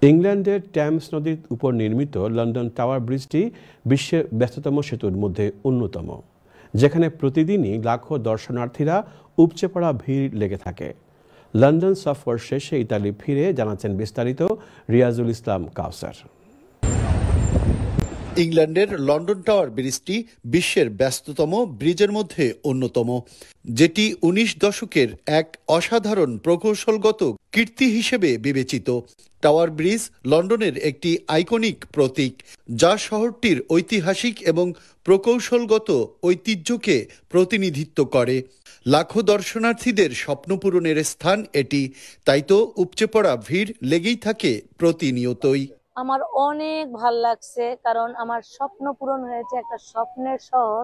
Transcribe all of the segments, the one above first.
ইংল্যান্ডের টেমস নদীর উপর নির্মিত লন্ডন টাওয়ার ব্রিজটি বিশ্বের ব্যস্ততম সেতুর মধ্যে অন্যতম, যেখানে প্রতিদিনই লাখো দর্শনার্থীরা উপচে পড়া ভিড় লেগে থাকে। লন্ডন সফর শেষে ইতালি ফিরে জানাচ্ছেন বিস্তারিত রিয়াজুল ইসলাম কাউসার। ইংল্যান্ডের লন্ডন টাওয়ার ব্রিজটি বিশ্বের ব্যস্ততম ব্রিজের মধ্যে অন্যতম, যেটি 19 দশকের এক অসাধারণ প্রকৌশলগত কীর্তি হিসেবে বিবেচিত। টাওয়ার ব্রিজ লন্ডনের একটি আইকনিক প্রতীক, যা শহরটির ঐতিহাসিক এবং প্রকৌশলগত ঐতিহ্যকে প্রতিনিধিত্ব করে। লাখো দর্শনার্থীদের স্বপ্ন পূরণের স্থান এটি, তাই তো উপচে পড়া ভিড় লেগেই থাকে প্রতিনিয়তই। আমার অনেক ভাল লাগছে, কারণ আমার স্বপ্ন পূরণ হয়েছে, একটা স্বপ্নের শহর।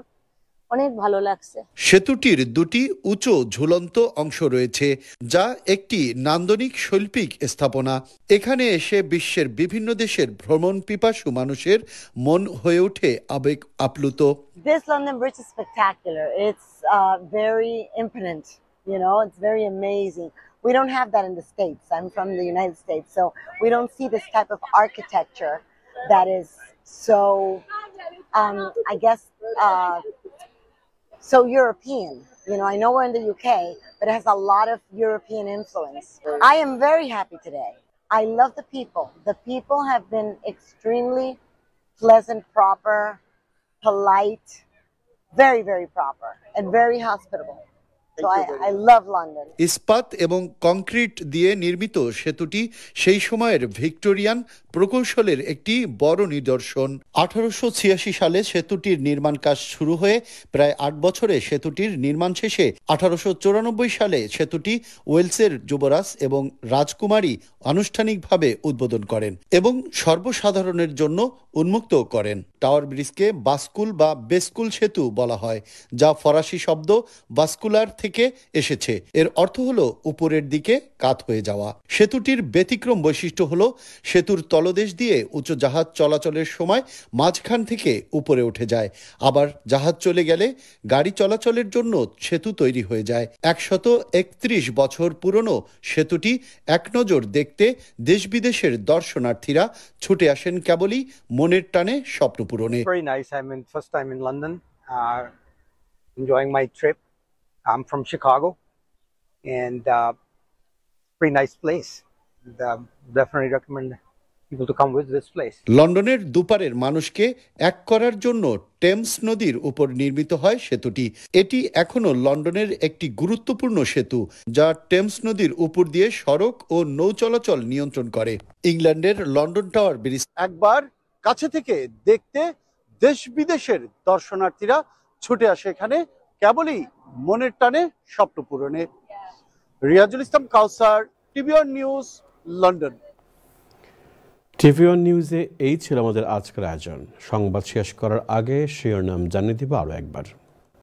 অনেক ভালো লাগছে। সেতুটির দুটি উঁচু ঝুলন্ত অংশ রয়েছে, যা একটি নান্দনিক শৈল্পিক স্থাপনা। এখানে এসে বিশ্বের বিভিন্ন দেশের ভ্রমণ পিপাসু মানুষের মন হয়ে ওঠে আবেগ আপ্লুত। This London Bridge is spectacular. It's very imponent. It's very amazing. We don't have that in the States. I'm from the United States, so we don't see this type of architecture that is so, I guess, so European. I know we're in the UK, but it has a lot of European influence. I am very happy today. I love the people. The people have been extremely pleasant, proper, polite, very, very proper, and very hospitable. So I love London. ইস্পাত এবং concrete দিয়ে নির্মিত সেতুটি সেই সময়ের Victorian প্রকৌশলের একটি বড় নিদর্শন। 1886 সালে সেতুটির নির্মাণ কাজ শুরু হয়ে প্রায় 8 বছরে সেতুটির নির্মাণ শেষে 1894 সালে সেতুটি ওয়েলসের যুবরাজ এবং রাজকুমারী আনুষ্ঠানিকভাবে উদ্বোধন করেন এবং সর্বসাধারণের জন্য উন্মুক্ত করেন। টাওয়ার ব্রিজকে বাস্কুল বা বেস্কুল সেতু বলা হয়, যা ফরাসি শব্দ বাস্কুলার থেকে এসেছে। এর অর্থ হলো উপরের দিকে কাত হয়ে যাওয়া। সেতুটির ব্যতিক্রম বৈশিষ্ট্য হলো সেতুর তলদেশ দিয়ে উঁচু জাহাজ চলাচলের সময় মাঝখান থেকে উপরে উঠে যায়। আবার জাহাজ চলে গেলে গাড়ি চলাচলের জন্য সেতু তৈরি হয়ে যায়। 131 বছর পুরনো সেতুটি এক নজর দেখতে দেশ বিদেশের দর্শনার্থীরা ছুটে আসেন কেবলই মনের টানে স্বপ্ন পূরণে। Very nice. I'm first time in London, enjoying my trip. I'm from Chicago, and pretty nice place. Definitely recommend people to come visit this place. লন্ডনের দুপারের মানুষকে এক করার জন্য টেমস নদীর উপর নির্মিত হয় সেতুটি। এটি এখনো লন্ডনের একটি গুরুত্বপূর্ণ সেতু, যা টেমস নদীর উপর দিয়ে সড়ক ও নৌ চলাচল নিয়ন্ত্রণ করে। ইংল্যান্ডের লন্ডন টাওয়ার ব্রিজ একবার কাছে থেকে দেখতে দেশ বিদেশের দর্শনার্থীরা ছুটে আসে এখানে কেবলই মনের টানে স্বপ্ন পূরণে। রিয়াজুল ইসলাম কাউসার, টিভিওয়ান নিউজ, লন্ডন। টিভিওয়ান নিউজে এই ছিল আমাদের আজকের আয়োজন। সংবাদ শেষ করার আগে শিরোনাম জানিয়ে দিব আরও একবার।